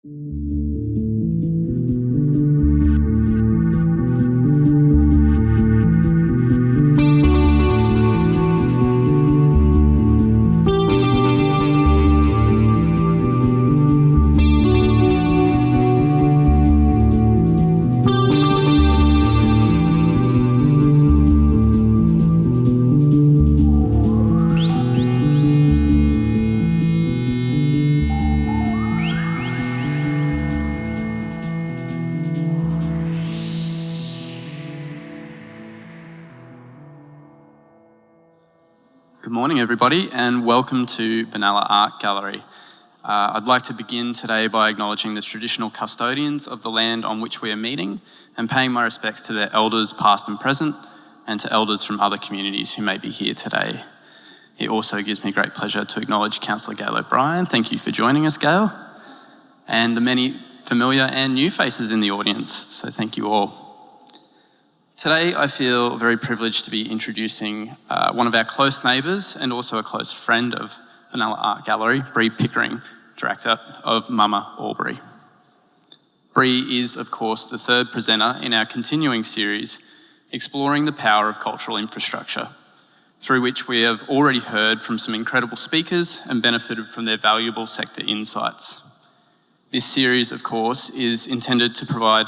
Good morning, everybody, and welcome to Benalla Art Gallery. I'd like to begin today by acknowledging the traditional custodians of the land on which we are meeting and paying my respects to their elders past and present and to elders from other communities who may be here today. It also gives me great pleasure to acknowledge Councillor Gail O'Brien. Thank you for joining us, Gail, and the many familiar and new faces in the audience, so thank you all. Today, I feel very privileged to be introducing one of our close neighbours and also a close friend of Benalla Art Gallery, Bree Pickering, Director of Mama Albury. Bree is, of course, the third presenter in our continuing series, Exploring the Power of Cultural Infrastructure, through which we have already heard from some incredible speakers and benefited from their valuable sector insights. This series, of course, is intended to provide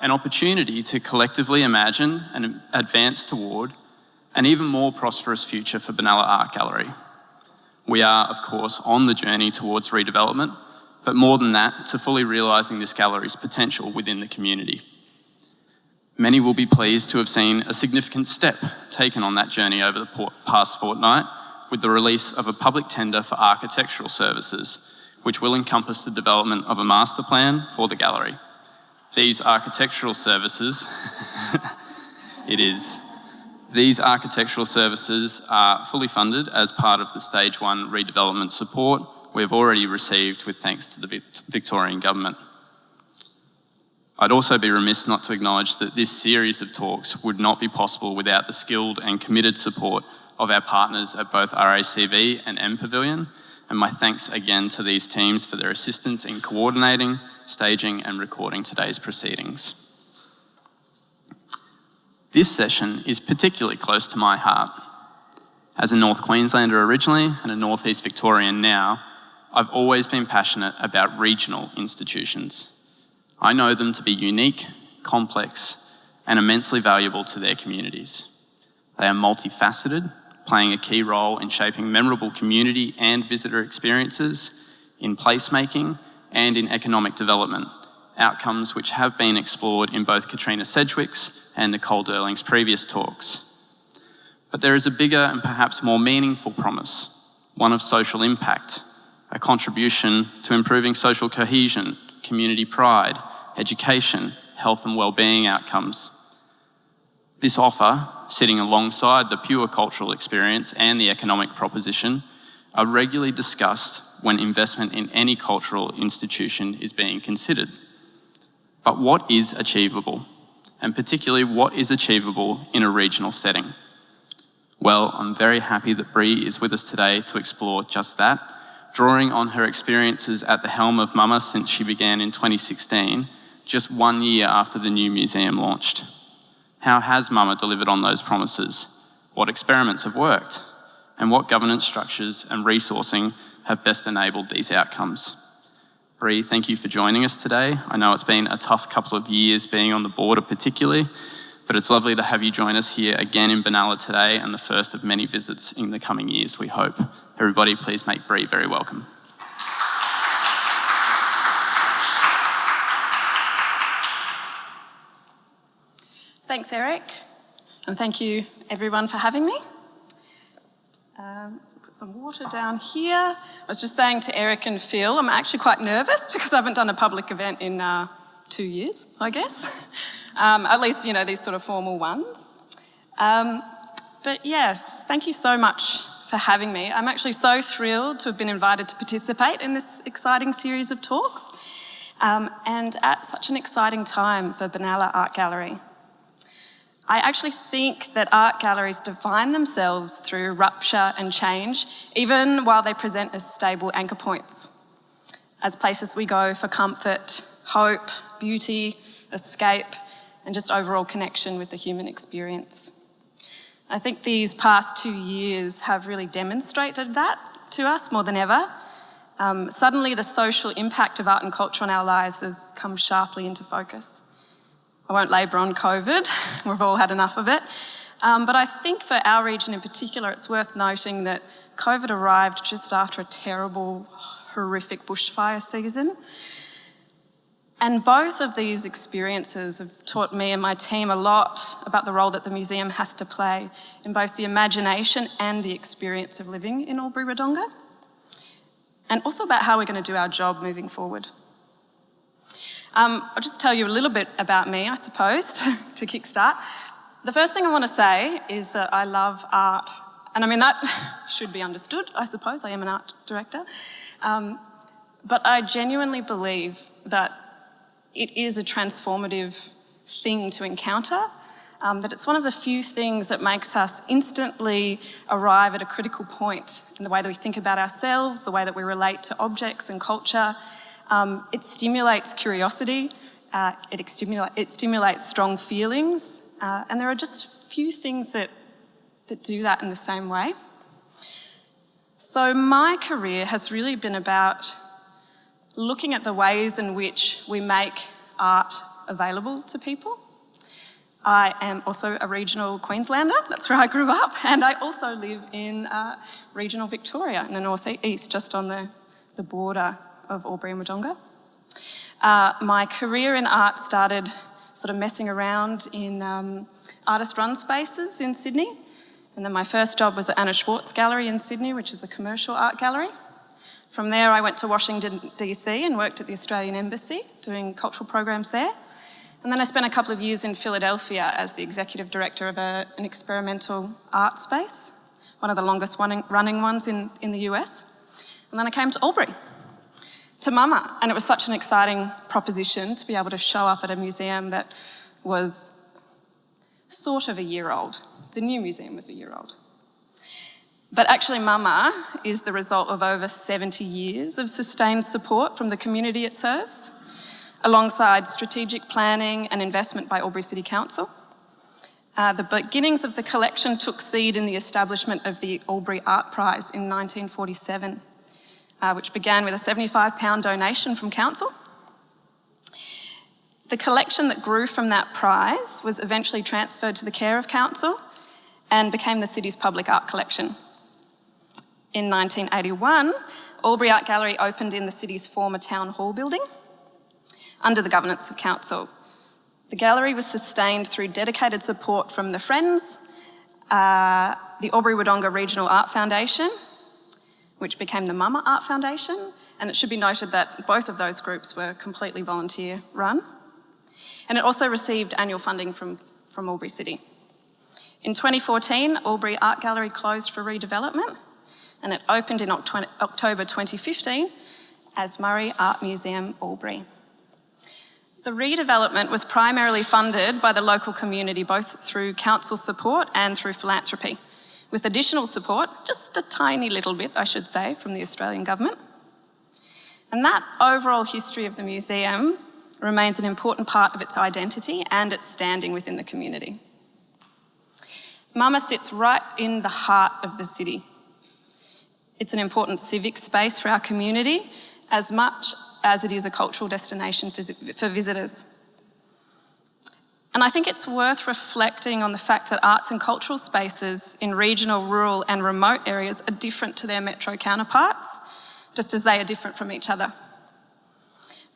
an opportunity to collectively imagine and advance toward an even more prosperous future for Benalla Art Gallery. We are, of course, on the journey towards redevelopment, but more than that, to fully realising this gallery's potential within the community. Many will be pleased to have seen a significant step taken on that journey over the past fortnight with the release of a public tender for architectural services, which will encompass the development of a master plan for the gallery. These architectural services, These architectural services are fully funded as part of the Stage 1 redevelopment support we've already received with thanks to the Victorian Government. I'd also be remiss not to acknowledge that this series of talks would not be possible without the skilled and committed support of our partners at both RACV and M Pavilion, and my thanks again to these teams for their assistance in coordinating, staging and recording today's proceedings. This session is particularly close to my heart. As a North Queenslander originally and a North East Victorian now, I've always been passionate about regional institutions. I know them to be unique, complex and immensely valuable to their communities. They are multifaceted, playing a key role in shaping memorable community and visitor experiences, in placemaking and in economic development, outcomes which have been explored in both Katrina Sedgwick's and Nicole Derling's previous talks. But there is a bigger and perhaps more meaningful promise, one of social impact, a contribution to improving social cohesion, community pride, education, health and wellbeing outcomes. This offer, sitting alongside the pure cultural experience and the economic proposition, are regularly discussed when investment in any cultural institution is being considered. But what is achievable? And particularly what is achievable in a regional setting? Well, I'm very happy that Bree is with us today to explore just that, drawing on her experiences at the helm of Mama since she began in 2016, just 1 year after the new museum launched. How has Mama delivered on those promises? What experiments have worked? And what governance structures and resourcing have best enabled these outcomes? Bree, thank you for joining us today. I know it's been a tough couple of years being on the board particularly, but it's lovely to have you join us here again in Benalla today and the first of many visits in the coming years, we hope. Everybody, please make Bree very welcome. Thanks, Eric, and thank you everyone for having me. Let's put some water down here. I was just saying to Eric and Phil, I'm actually quite nervous because I haven't done a public event in 2 years, I guess. At least, you know, these sort of formal ones. But yes, thank you so much for having me. I'm actually so thrilled to have been invited to participate in this exciting series of talks, and at such an exciting time for Benalla Art Gallery. I actually think that art galleries define themselves through rupture and change, even while they present as stable anchor points. as places we go for comfort, hope, beauty, escape, and just overall connection with the human experience. I think these past 2 years have really demonstrated that to us more than ever. Suddenly the social impact of art and culture on our lives has come sharply into focus. I won't labour on COVID, we've all had enough of it. But I think for our region in particular, it's worth noting that COVID arrived just after a terrible, horrific bushfire season. And both of these experiences have taught me and my team a lot about the role that the museum has to play in both the imagination and the experience of living in Albury-Wodonga, and also about how we're going to do our job moving forward. I'll just tell you a little bit about me, I suppose, to kickstart. The first thing I want to say is that I love art. And I mean, that should be understood, I suppose. I am an art director. But I genuinely believe that it is a transformative thing to encounter, that it's one of the few things that makes us instantly arrive at a critical point in the way that we think about ourselves, the way that we relate to objects and culture. It stimulates curiosity, it stimulates strong feelings, and there are just few things that do that in the same way. So my career has really been about looking at the ways in which we make art available to people. I am also a regional Queenslander, that's where I grew up, and I also live in regional Victoria in the north-east, just on the border of Albury and Wodonga. My career in art started sort of messing around in artist-run spaces in Sydney, and then my first job was at Anna Schwartz Gallery in Sydney, which is a commercial art gallery. From there, I went to Washington, DC and worked at the Australian Embassy doing cultural programs there. And then I spent a couple of years in Philadelphia as the executive director of an experimental art space, one of the longest running ones in the US. And then I came to Albury, to Mama, and it was such an exciting proposition to be able to show up at a museum that was sort of a year old. The new museum was a year old. But actually Mama is the result of over 70 years of sustained support from the community it serves, alongside strategic planning and investment by Albury City Council. The beginnings of the collection took seed in the establishment of the Albury Art Prize in 1947, which began with a £75 donation from Council. The collection that grew from that prize was eventually transferred to the care of Council and became the city's public art collection. In 1981, Albury Art Gallery opened in the city's former town hall building under the governance of Council. The gallery was sustained through dedicated support from the Friends, the Albury-Wodonga Regional Art Foundation, which became the Mama Art Foundation, and it should be noted that both of those groups were completely volunteer run. And it also received annual funding from Albury City. In 2014, Albury Art Gallery closed for redevelopment, and it opened in October 2015 as Murray Art Museum Albury. The redevelopment was primarily funded by the local community, both through council support and through philanthropy, with additional support, just a tiny little bit, I should say, from the Australian government. And that overall history of the museum remains an important part of its identity and its standing within the community. Mama sits right in the heart of the city. It's an important civic space for our community, as much as it is a cultural destination for visitors. And I think it's worth reflecting on the fact that arts and cultural spaces in regional, rural and remote areas are different to their metro counterparts, just as they are different from each other.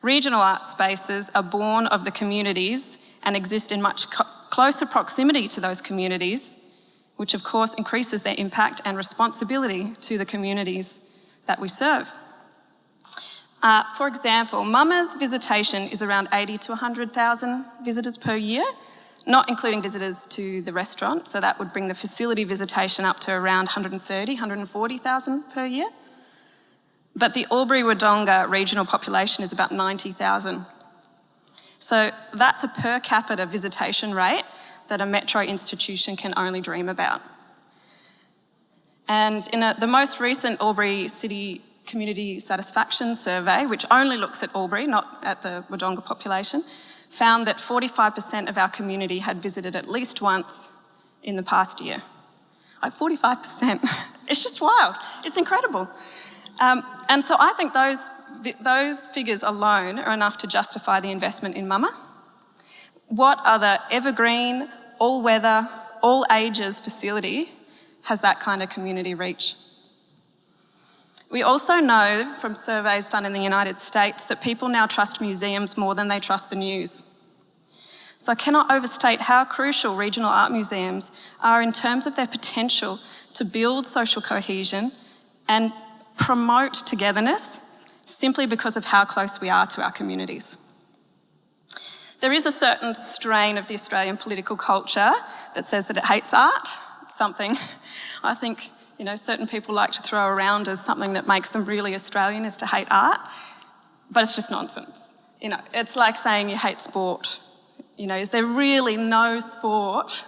Regional art spaces are born of the communities and exist in much closer proximity to those communities, which of course increases their impact and responsibility to the communities that we serve. For example, Mama's visitation is around 80 to 100,000 visitors per year, not including visitors to the restaurant, so that would bring the facility visitation up to around 130, 140,000 per year. But the Albury-Wodonga regional population is about 90,000. So that's a per capita visitation rate that a metro institution can only dream about. And in the most recent Albury City community satisfaction survey, which only looks at Albury, not at the Wodonga population, found that 45% of our community had visited at least once in the past year. Like 45%. It's just wild. It's incredible. And so I think those figures alone are enough to justify the investment in Mama. What other evergreen, all-weather, all-ages facility has that kind of community reach? We also know from surveys done in the United States that people now trust museums more than they trust the news. So I cannot overstate how crucial regional art museums are in terms of their potential to build social cohesion and promote togetherness simply because of how close we are to our communities. There is a certain strain of the Australian political culture that says that it hates art. It's something I think certain people like to throw around as something that makes them really Australian is to hate art, but it's just nonsense. It's like saying you hate sport. Is there really no sport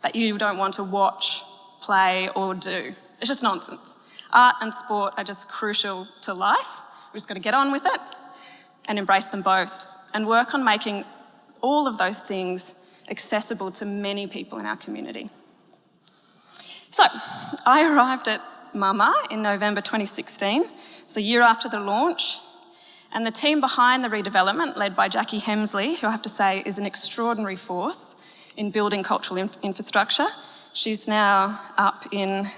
that you don't want to watch, play, or do? It's just nonsense. Art and sport are just crucial to life. We've just got to get on with it and embrace them both and work on making all of those things accessible to many people in our community. So, I arrived at Mama in November 2016. It's a year after the launch. And the team behind the redevelopment, led by Jackie Hemsley, who I have to say is an extraordinary force in building cultural infrastructure. She's now up in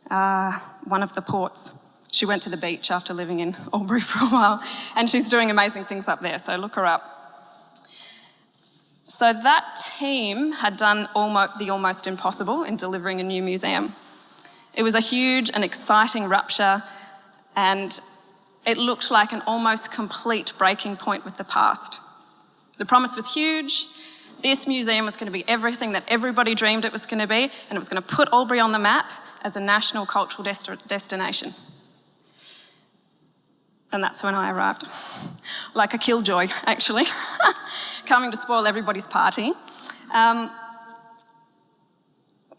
one of the ports. She went to the beach after living in Albury for a while, and she's doing amazing things up there, so look her up. So that team had done the almost impossible in delivering a new museum. It was a huge and exciting rupture, and it looked like an almost complete breaking point with the past. The promise was huge. This museum was going to be everything that everybody dreamed it was going to be, and it was going to put Albury on the map as a national cultural destination. And that's when I arrived. Like a killjoy, actually, coming to spoil everybody's party.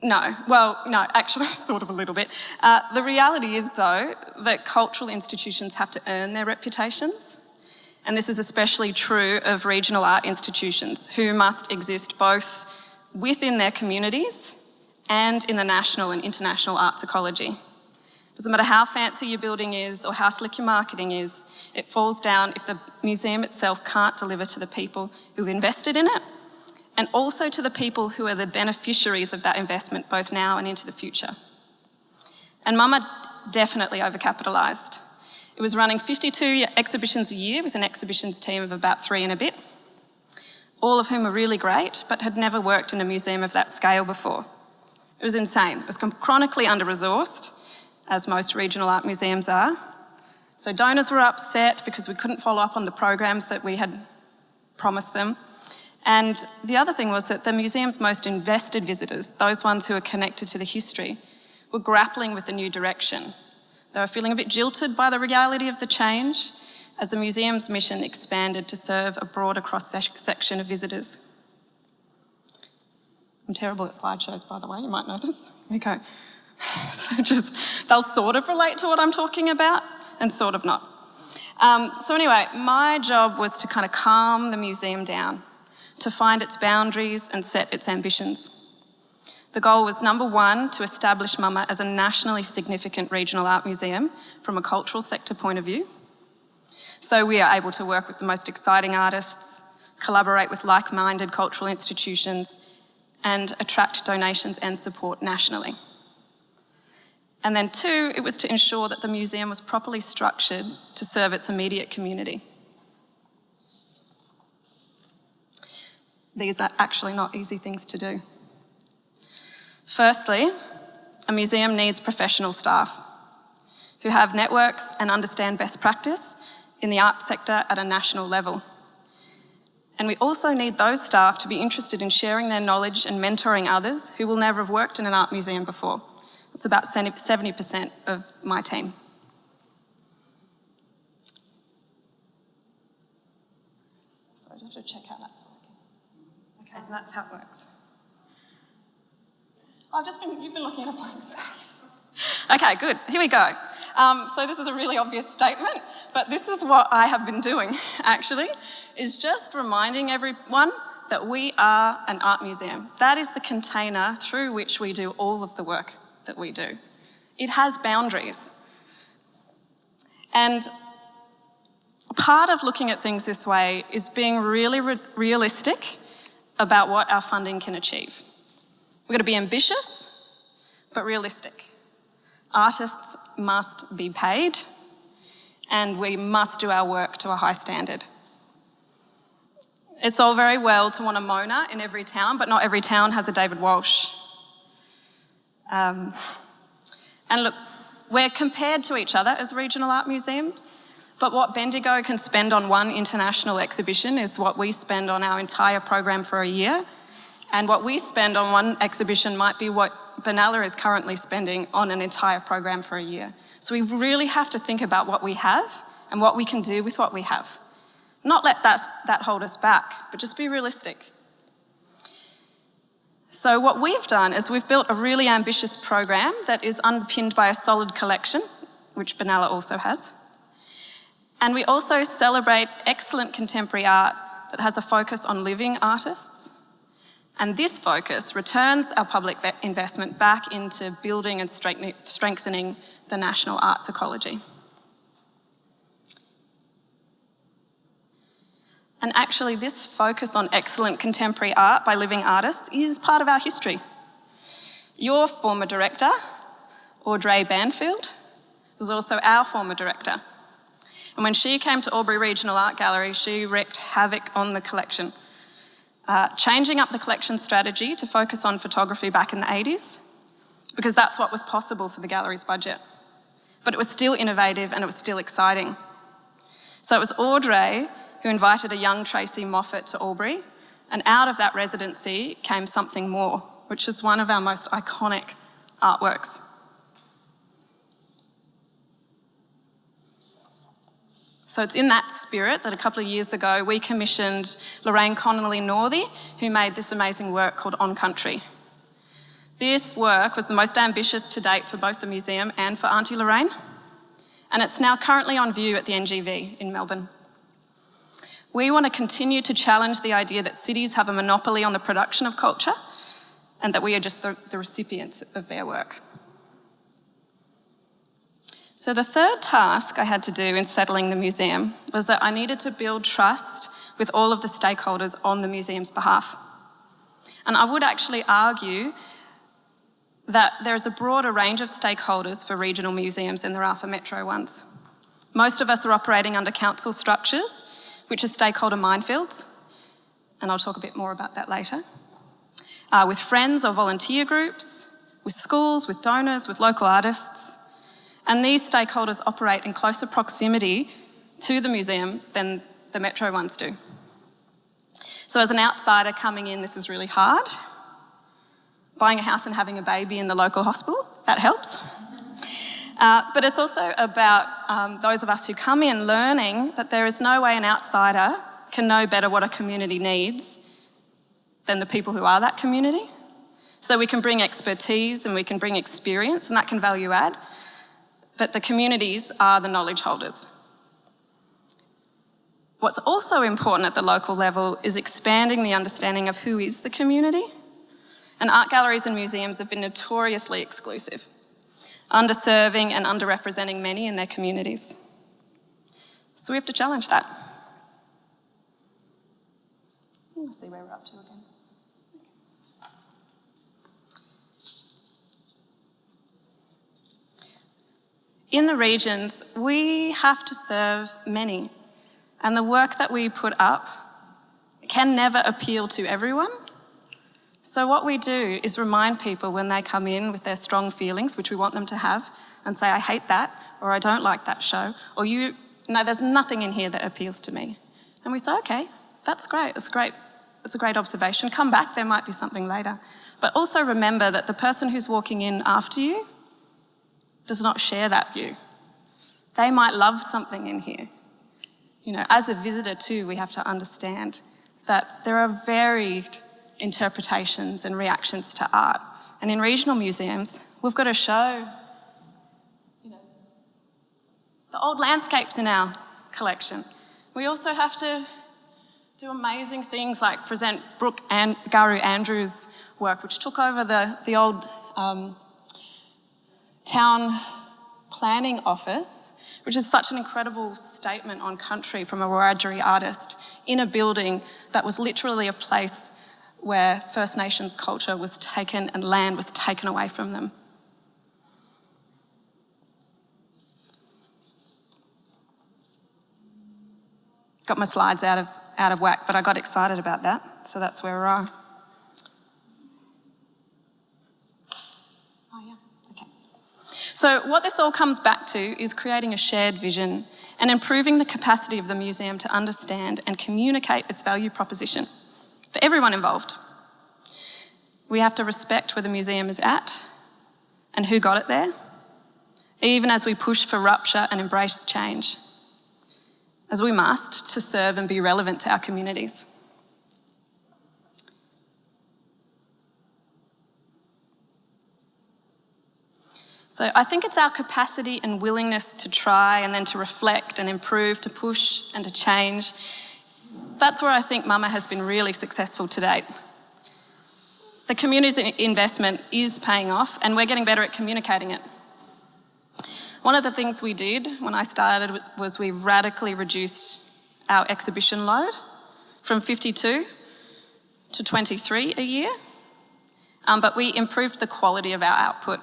No, actually, sort of a little bit. The reality is, though, that cultural institutions have to earn their reputations. And this is especially true of regional art institutions, who must exist both within their communities and in the national and international arts ecology. Doesn't matter how fancy your building is or how slick your marketing is, it falls down if the museum itself can't deliver to the people who've invested in it, and also to the people who are the beneficiaries of that investment, both now and into the future. And Mama definitely overcapitalised. It was running 52 exhibitions a year with an exhibitions team of about 3 and a bit, all of whom were really great, but had never worked in a museum of that scale before. It was insane. It was chronically under-resourced, as most regional art museums are. So donors were upset because we couldn't follow up on the programs that we had promised them. And the other thing was that the museum's most invested visitors, those ones who are connected to the history, were grappling with the new direction. They were feeling a bit jilted by the reality of the change as the museum's mission expanded to serve a broader cross-section of visitors. I'm terrible at slideshows, by the way, you might notice. There you go. So they'll sort of relate to what I'm talking about and sort of not. So anyway, my job was to kind of calm the museum down, to find its boundaries and set its ambitions. The goal was, number one, to establish Mama as a nationally significant regional art museum from a cultural sector point of view. So we are able to work with the most exciting artists, collaborate with like-minded cultural institutions, and attract donations and support nationally. And then 2, it was to ensure that the museum was properly structured to serve its immediate community. These are actually not easy things to do. Firstly, a museum needs professional staff who have networks and understand best practice in the art sector at a national level. And we also need those staff to be interested in sharing their knowledge and mentoring others who will never have worked in an art museum before. It's about 70% of my team. Sorry, just to check how that's working. Okay, that's how it works. You've been looking at a blank screen. Okay, good. Here we go. So this is a really obvious statement, but this is what I have been doing, actually, is just reminding everyone that we are an art museum. That is the container through which we do all of the work that we do. It has boundaries. And part of looking at things this way is being really realistic about what our funding can achieve. We've got to be ambitious, but realistic. Artists must be paid, and we must do our work to a high standard. It's all very well to want a Mona in every town, but not every town has a David Walsh. And look, we're compared to each other as regional art museums, but what Bendigo can spend on one international exhibition is what we spend on our entire program for a year, and what we spend on one exhibition might be what Benalla is currently spending on an entire program for a year. So we really have to think about what we have and what we can do with what we have. Not let that hold us back, but just be realistic. So what we've done is we've built a really ambitious program that is underpinned by a solid collection, which Benalla also has. And we also celebrate excellent contemporary art that has a focus on living artists. And this focus returns our public investment back into building and strengthening the national arts ecology. And actually, this focus on excellent contemporary art by living artists is part of our history. Your former director, Audrey Banfield, was also our former director. And when she came to Albury Regional Art Gallery, she wreaked havoc on the collection, changing up the collection strategy to focus on photography back in the 80s, because that's what was possible for the gallery's budget. But it was still innovative and it was still exciting. So it was Audrey who invited a young Tracy Moffat to Albury, and out of that residency came Something More, which is one of our most iconic artworks. So it's in that spirit that a couple of years ago we commissioned Lorraine Connolly-Northey, who made this amazing work called On Country. This work was the most ambitious to date for both the museum and for Auntie Lorraine, and it's now currently on view at the NGV in Melbourne. We want to continue to challenge the idea that cities have a monopoly on the production of culture and that we are just the recipients of their work. So the third task I had to do in settling the museum was that I needed to build trust with all of the stakeholders on the museum's behalf. And I would actually argue that there is a broader range of stakeholders for regional museums than there are for metro ones. Most of us are operating under council structures, which are stakeholder minefields, and I'll talk a bit more about that later, with friends or volunteer groups, with schools, with donors, with local artists. And these stakeholders operate in closer proximity to the museum than the metro ones do. So as an outsider coming in, this is really hard. Buying a house and having a baby in the local hospital, that helps. But it's also about those of us who come in learning that there is no way an outsider can know better what a community needs than the people who are that community. So we can bring expertise and we can bring experience, and that can value add, but the communities are the knowledge holders. What's also important at the local level is expanding the understanding of who is the community. And art galleries and museums have been notoriously exclusive, underserving and underrepresenting many in their communities. So we have to challenge that. Let's see where we're up to again. In the regions, we have to serve many, and the work that we put up can never appeal to everyone. So what we do is remind people when they come in with their strong feelings, which we want them to have, and say, I hate that, or I don't like that show, or no, there's nothing in here that appeals to me. And we say, okay, that's great, it's a great observation. Come back, there might be something later. But also remember that the person who's walking in after you does not share that view. They might love something in here. You know, as a visitor too, we have to understand that there are varied interpretations and reactions to art. And in regional museums, we've got to show the old landscapes in our collection. We also have to do amazing things like present Brooke and Garu Andrews' work, which took over the old town planning office, which is such an incredible statement on country from a Wiradjuri artist in a building that was literally a place where First Nations culture was taken and land was taken away from them. Got my slides out of whack, but I got excited about that, so that's where we are. Oh yeah, okay. So what this all comes back to is creating a shared vision and improving the capacity of the museum to understand and communicate its value proposition for everyone involved. We have to respect where the museum is at and who got it there, even as we push for rupture and embrace change, as we must, to serve and be relevant to our communities. So I think it's our capacity and willingness to try and then to reflect and improve, to push and to change. That's where I think Mama has been really successful to date. The community's investment is paying off and we're getting better at communicating it. One of the things we did when I started was we radically reduced our exhibition load from 52 to 23 a year, but we improved the quality of our output.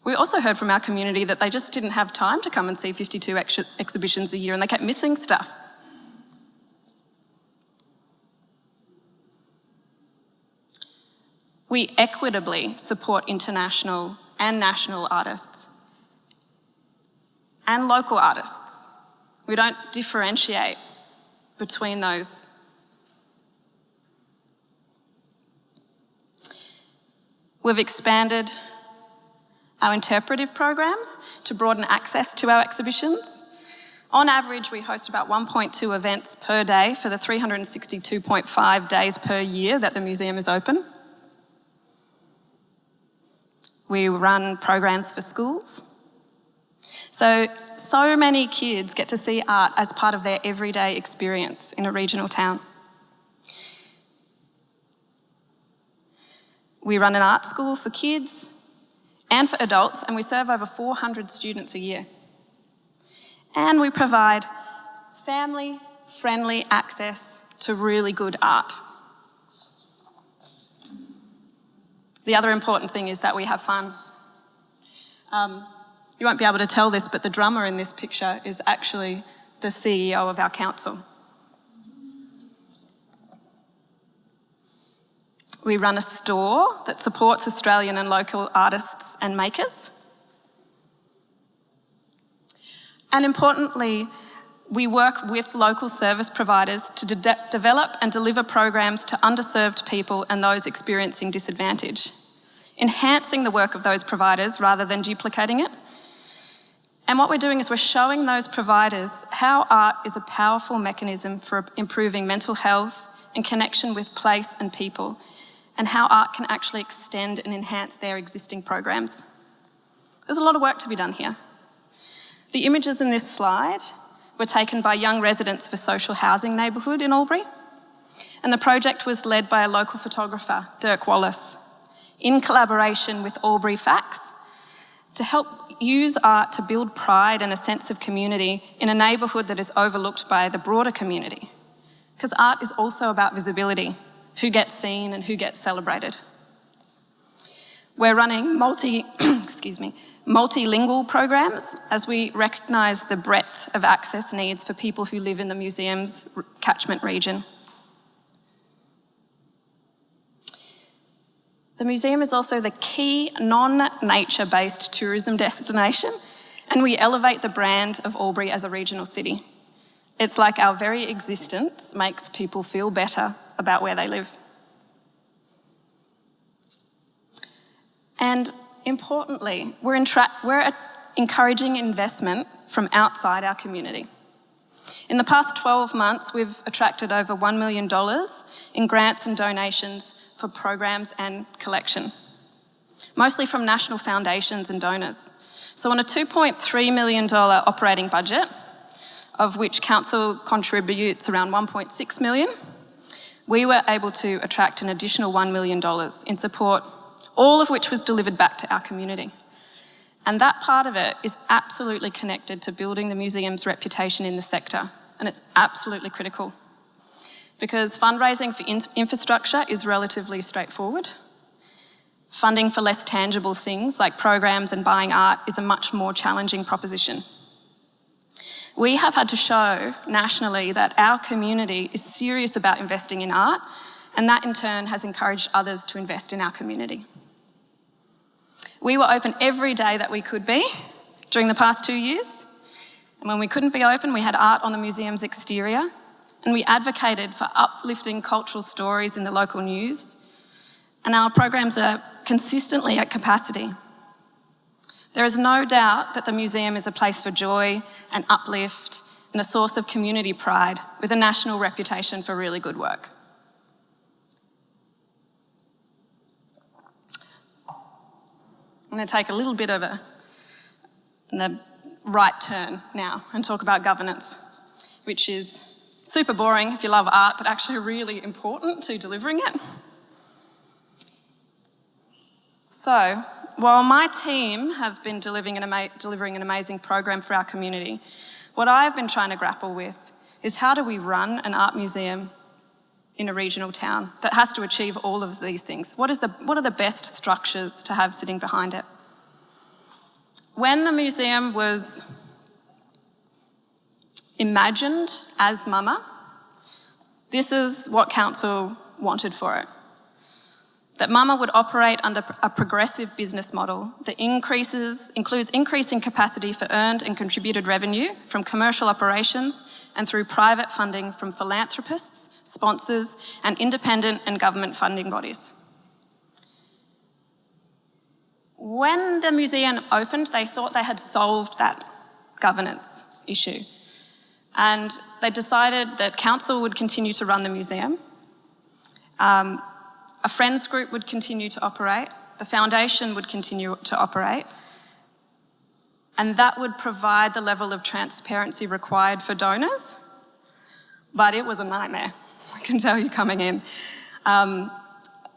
We also heard from our community that they just didn't have time to come and see 52 exhibitions a year and they kept missing stuff. We equitably support international and national artists and local artists. We don't differentiate between those. We've expanded our interpretive programs to broaden access to our exhibitions. On average, we host about 1.2 events per day for the 362.5 days per year that the museum is open. We run programs for schools. So many kids get to see art as part of their everyday experience in a regional town. We run an art school for kids and for adults, and we serve over 400 students a year. And we provide family-friendly access to really good art. The other important thing is that we have fun. You won't be able to tell this, but the drummer in this picture is actually the CEO of our council. We run a store that supports Australian and local artists and makers. And importantly, we work with local service providers to develop and deliver programs to underserved people and those experiencing disadvantage, enhancing the work of those providers rather than duplicating it. And what we're doing is we're showing those providers how art is a powerful mechanism for improving mental health and connection with place and people, and how art can actually extend and enhance their existing programs. There's a lot of work to be done here. The images in this slide were taken by young residents of a social housing neighbourhood in Albury, and the project was led by a local photographer, Dirk Wallace, in collaboration with Albury Facts, to help use art to build pride and a sense of community in a neighbourhood that is overlooked by the broader community. Because art is also about visibility, who gets seen and who gets celebrated. We're running multilingual programs as we recognise the breadth of access needs for people who live in the museum's catchment region. The museum is also the key non-nature-based tourism destination, and we elevate the brand of Albury as a regional city. It's like our very existence makes people feel better about where they live. And importantly, we're encouraging investment from outside our community. In the past 12 months, we've attracted over $1 million in grants and donations for programs and collection, mostly from national foundations and donors. So on a $2.3 million operating budget, of which council contributes around $1.6 million, we were able to attract an additional $1 million in support, all of which was delivered back to our community. And that part of it is absolutely connected to building the museum's reputation in the sector, and it's absolutely critical. Because fundraising for infrastructure is relatively straightforward. Funding for less tangible things like programs and buying art is a much more challenging proposition. We have had to show nationally that our community is serious about investing in art, and that in turn has encouraged others to invest in our community. We were open every day that we could be during the past 2 years, and when we couldn't be open, we had art on the museum's exterior, and we advocated for uplifting cultural stories in the local news, and our programs are consistently at capacity. There is no doubt that the museum is a place for joy and uplift and a source of community pride with a national reputation for really good work. I'm going to take a little bit of a right turn now and talk about governance, which is super boring if you love art, but actually really important to delivering it. So, while my team have been delivering an amazing program for our community, what I've been trying to grapple with is how do we run an art museum in a regional town that has to achieve all of these things? What are the best structures to have sitting behind it? When the museum was imagined as Mama, this is what council wanted for it. That Mama would operate under a progressive business model that includes increasing capacity for earned and contributed revenue from commercial operations and through private funding from philanthropists, sponsors, and independent and government funding bodies. When the museum opened, they thought they had solved that governance issue. And they decided that council would continue to run the museum. A friends group would continue to operate, the foundation would continue to operate, and that would provide the level of transparency required for donors. But it was a nightmare, I can tell you coming in.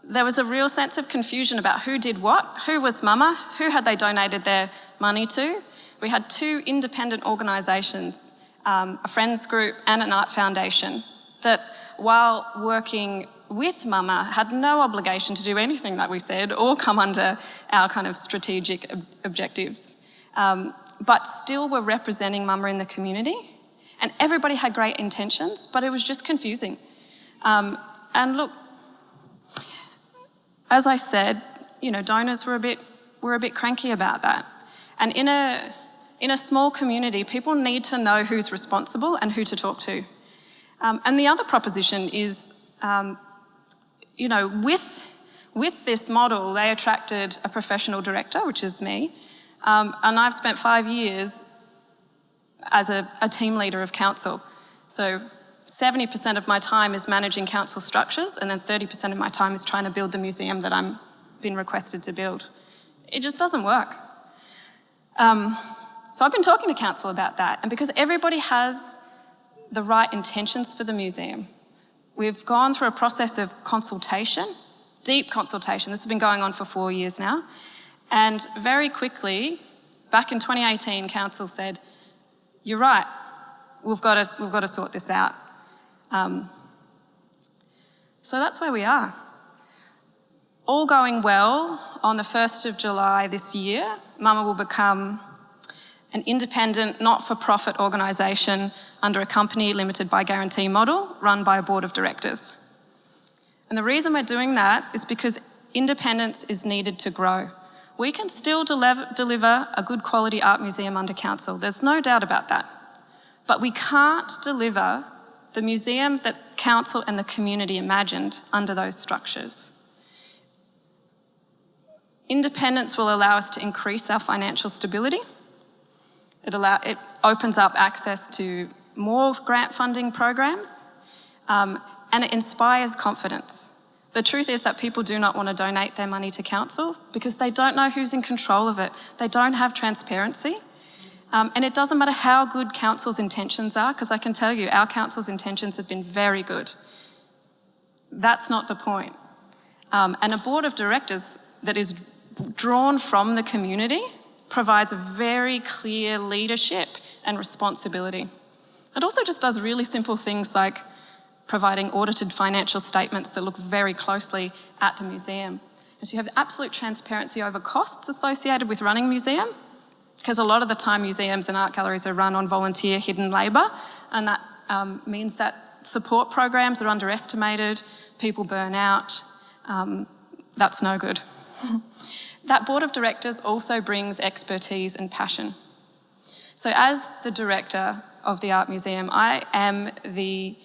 There was a real sense of confusion about who did what, who was Mama, who had they donated their money to. We had two independent organisations, a friends group and an art foundation, that while working with Mama had no obligation to do anything that we said or come under our kind of strategic objectives, but still were representing Mama in the community. And everybody had great intentions, but it was just confusing. And look, as I said, donors were a bit cranky about that. And in a small community, people need to know who's responsible and who to talk to. And the other proposition is, with this model, they attracted a professional director, which is me, and I've spent 5 years as a team leader of council. So 70% of my time is managing council structures, and then 30% of my time is trying to build the museum that I'm been requested to build. It just doesn't work. So I've been talking to council about that, and because everybody has the right intentions for the museum, we've gone through a process of consultation, deep consultation. This has been going on for 4 years now. And very quickly, back in 2018, council said, "You're right, we've got to sort this out." So that's where we are. All going well, on the 1st of July this year, Mama will become an independent, not-for-profit organisation under a company limited by guarantee model run by a board of directors. And the reason we're doing that is because independence is needed to grow. We can still deliver a good quality art museum under council, there's no doubt about that. But we can't deliver the museum that council and the community imagined under those structures. Independence will allow us to increase our financial stability. It opens up access to more grant funding programs, and it inspires confidence. The truth is that people do not want to donate their money to council because they don't know who's in control of it. They don't have transparency. And it doesn't matter how good council's intentions are, because I can tell you our council's intentions have been very good. That's not the point. And a board of directors that is drawn from the community provides a very clear leadership and responsibility. It also just does really simple things like providing audited financial statements that look very closely at the museum. And so you have absolute transparency over costs associated with running a museum, because a lot of the time museums and art galleries are run on volunteer hidden labour, and that means that support programs are underestimated, people burn out. That's no good. That board of directors also brings expertise and passion. So as the director of the Art Museum, I am the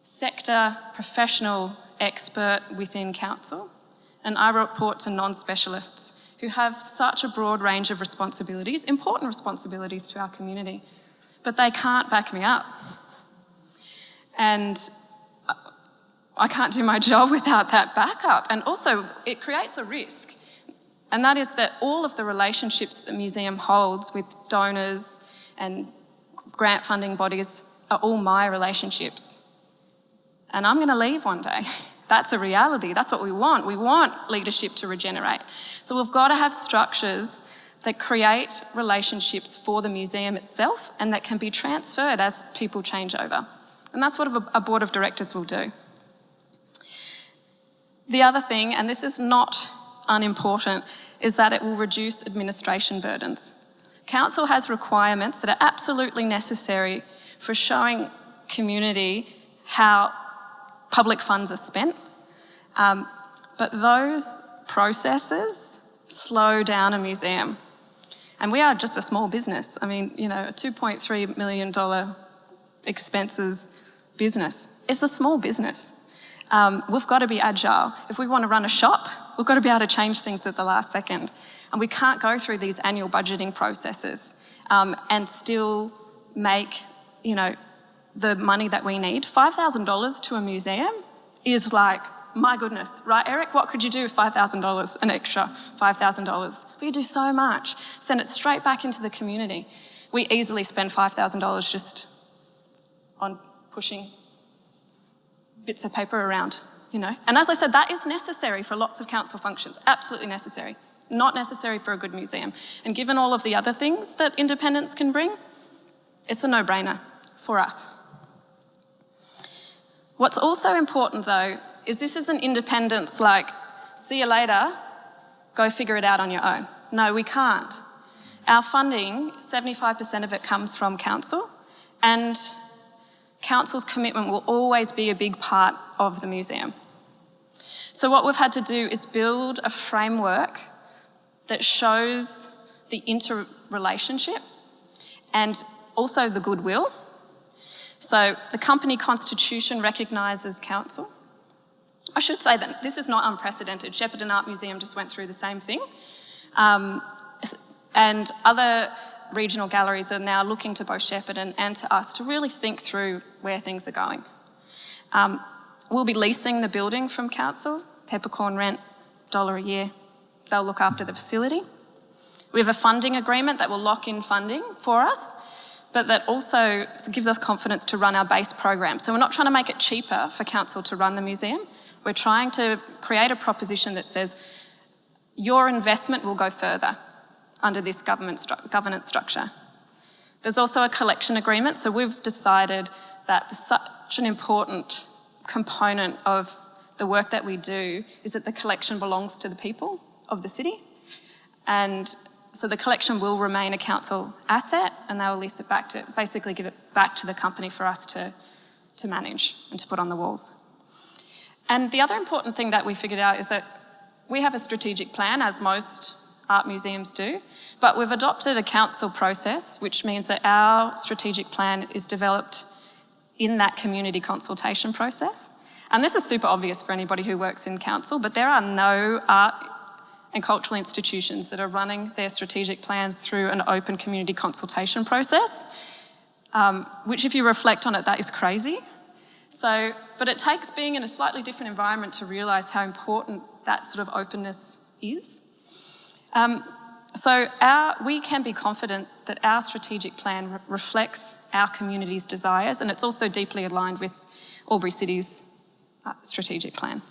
sector professional expert within council, and I report to non-specialists who have such a broad range of responsibilities, important responsibilities to our community, but they can't back me up. And I can't do my job without that backup. And also, it creates a risk, and that is that all of the relationships that the museum holds with donors and grant funding bodies are all my relationships. And I'm going to leave one day. That's a reality. That's what we want. We want leadership to regenerate. So we've got to have structures that create relationships for the museum itself and that can be transferred as people change over. And that's what a board of directors will do. The other thing, and this is not unimportant, is that it will reduce administration burdens. Council has requirements that are absolutely necessary for showing community how public funds are spent, but those processes slow down a museum. And we are just a small business. I mean, a $2.3 million expenses business. It's a small business. We've got to be agile. If we want to run a shop, we've got to be able to change things at the last second. And we can't go through these annual budgeting processes and still make, the money that we need. $5,000 to a museum is like, my goodness, right, Eric? What could you do with $5,000, an extra $5,000? We do so much. Send it straight back into the community. We easily spend $5,000 just on pushing bits of paper around, And as I said, that is necessary for lots of council functions, absolutely necessary. Not necessary for a good museum. And given all of the other things that independence can bring, it's a no-brainer for us. What's also important, though, is this isn't independence like, see you later, go figure it out on your own. No, we can't. Our funding, 75% of it comes from council, and council's commitment will always be a big part of the museum. So what we've had to do is build a framework that shows the interrelationship and also the goodwill. So the company constitution recognises council. I should say that this is not unprecedented. Shepparton Art Museum just went through the same thing. And other regional galleries are now looking to both Shepparton and to us to really think through where things are going. We'll be leasing the building from council, peppercorn rent, $1 a year. They'll look after the facility. We have a funding agreement that will lock in funding for us, but that also gives us confidence to run our base program. So we're not trying to make it cheaper for council to run the museum. We're trying to create a proposition that says your investment will go further under this governance structure. There's also a collection agreement. So we've decided that such an important component of the work that we do is that the collection belongs to the people of the city. And so the collection will remain a council asset, and they'll lease it back to, basically give it back to the company for us to manage and to put on the walls. And the other important thing that we figured out is that we have a strategic plan, as most art museums do, but we've adopted a council process, which means that our strategic plan is developed in that community consultation process. And this is super obvious for anybody who works in council, but there are no art and cultural institutions that are running their strategic plans through an open community consultation process, which if you reflect on it, that is crazy. But it takes being in a slightly different environment to realise how important that sort of openness is. We can be confident that our strategic plan reflects our community's desires, and it's also deeply aligned with Albury City's strategic plan.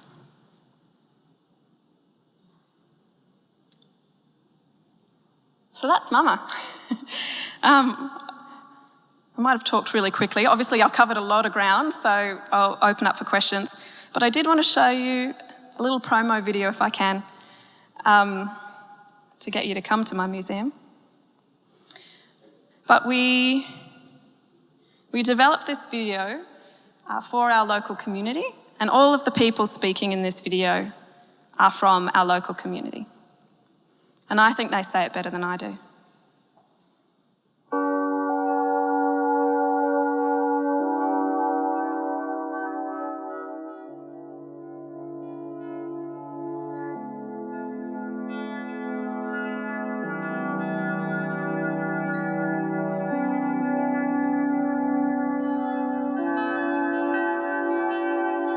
So that's Mama. I might have talked really quickly. Obviously, I've covered a lot of ground, so I'll open up for questions. But I did want to show you a little promo video, if I can, to get you to come to my museum. But we developed this video for our local community, and all of the people speaking in this video are from our local community. And I think they say it better than I do.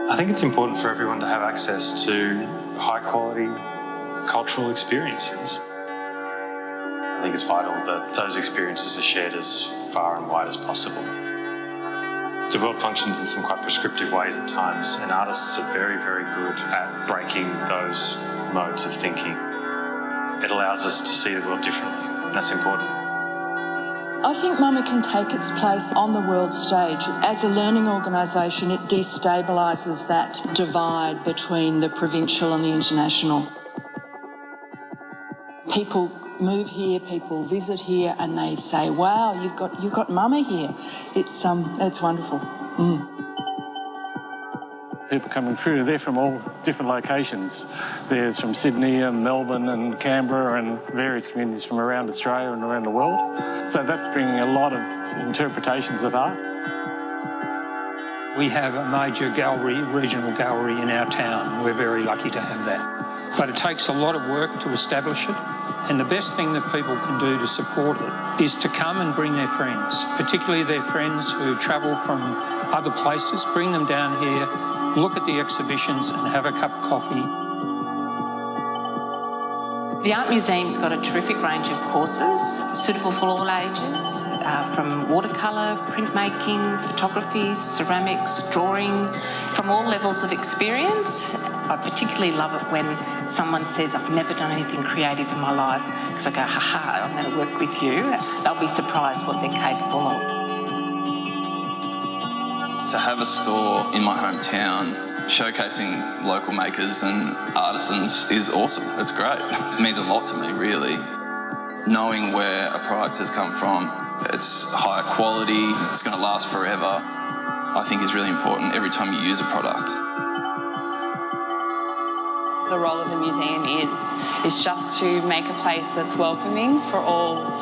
I think it's important for everyone to have access to high-quality cultural experiences. I think it's vital that those experiences are shared as far and wide as possible. The world functions in some quite prescriptive ways at times, and artists are very, very good at breaking those modes of thinking. It allows us to see the world differently, and that's important. I think Mama can take its place on the world stage. As a learning organisation, it destabilises that divide between the provincial and the international. People move here, people visit here, and they say, "Wow, you've got Mama here." It's wonderful. People coming through, they're from all different locations. There's from Sydney and Melbourne and Canberra and various communities from around Australia and around the world. So that's bringing a lot of interpretations of art. We have a major gallery, regional gallery in our town. We're very lucky to have that. But it takes a lot of work to establish it. And the best thing that people can do to support it is to come and bring their friends, particularly their friends who travel from other places, bring them down here, look at the exhibitions and have a cup of coffee. The Art Museum's got a terrific range of courses suitable for all ages, from watercolour, printmaking, photography, ceramics, drawing, from all levels of experience. I particularly love it when someone says, "I've never done anything creative in my life," because I go, "Ha, I'm going to work with you." They'll be surprised what they're capable of. To have a store in my hometown showcasing local makers and artisans is awesome. It's great. It means a lot to me, really. Knowing where a product has come from, it's high quality, it's going to last forever, I think is really important every time you use a product. The role of a museum is just to make a place that's welcoming for all,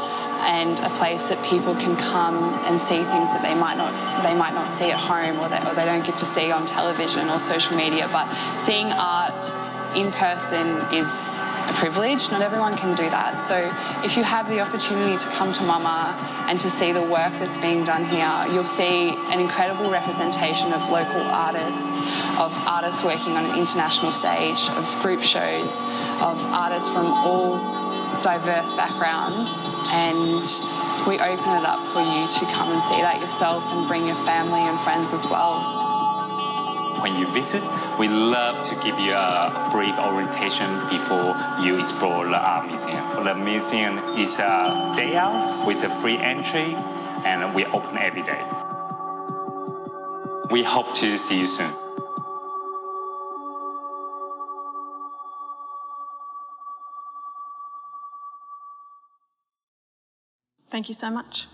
and a place that people can come and see things that they might not see at home, or they don't get to see on television or social media. But seeing art in person is a privilege. Not everyone can do that. So if you have the opportunity to come to Mama and to see the work that's being done here, you'll see an incredible representation of local artists, of artists working on an international stage, of group shows, of artists from all diverse backgrounds, and we open it up for you to come and see that yourself and bring your family and friends as well. When you visit, we love to give you a brief orientation before you explore the art museum. The museum is a day out with a free entry, and we open every day. We hope to see you soon. Thank you so much.